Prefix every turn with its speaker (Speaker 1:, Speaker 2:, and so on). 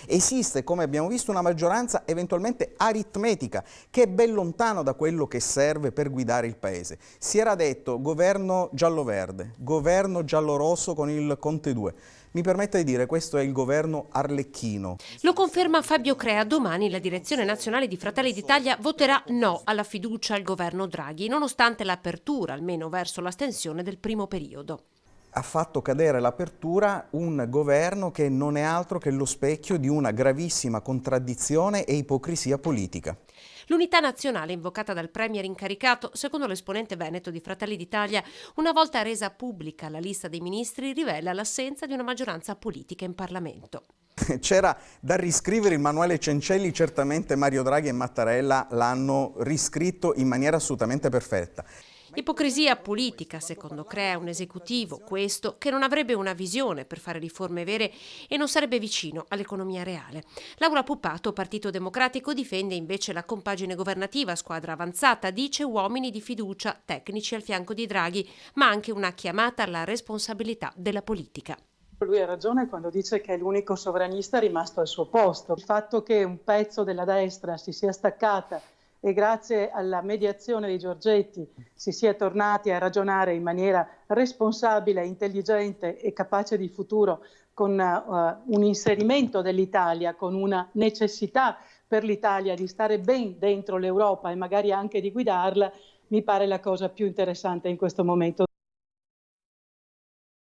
Speaker 1: Esiste, come abbiamo visto, una maggioranza eventualmente aritmetica, che è ben lontano da quello che serve per guidare il Paese. Si era detto governo giallo-verde, governo giallo-rosso con il Conte 2. Mi permetta di dire, questo è il governo arlecchino.
Speaker 2: Lo conferma Fabio Crea. Domani la direzione nazionale di Fratelli d'Italia voterà no alla fiducia al governo Draghi, nonostante l'apertura, almeno verso l'astensione del primo periodo.
Speaker 1: Ha fatto cadere l'apertura un governo che non è altro che lo specchio di una gravissima contraddizione e ipocrisia politica.
Speaker 2: L'unità nazionale invocata dal premier incaricato, secondo l'esponente veneto di Fratelli d'Italia, una volta resa pubblica la lista dei ministri, rivela l'assenza di una maggioranza politica in Parlamento.
Speaker 1: C'era da riscrivere il manuale Cencelli, certamente Mario Draghi e Mattarella l'hanno riscritto in maniera assolutamente perfetta.
Speaker 2: Ipocrisia politica, secondo Crea, un esecutivo, questo, che non avrebbe una visione per fare riforme vere e non sarebbe vicino all'economia reale. Laura Puppato, Partito Democratico, difende invece la compagine governativa, squadra avanzata, dice uomini di fiducia, tecnici al fianco di Draghi, ma anche una chiamata alla responsabilità della politica.
Speaker 3: Lui ha ragione quando dice che è l'unico sovranista rimasto al suo posto. Il fatto che un pezzo della destra si sia staccata e grazie alla mediazione di Giorgetti si sia tornati a ragionare in maniera responsabile, intelligente e capace di futuro, con un inserimento dell'Italia, con una necessità per l'Italia di stare ben dentro l'Europa e magari anche di guidarla, mi pare la cosa più interessante in questo momento.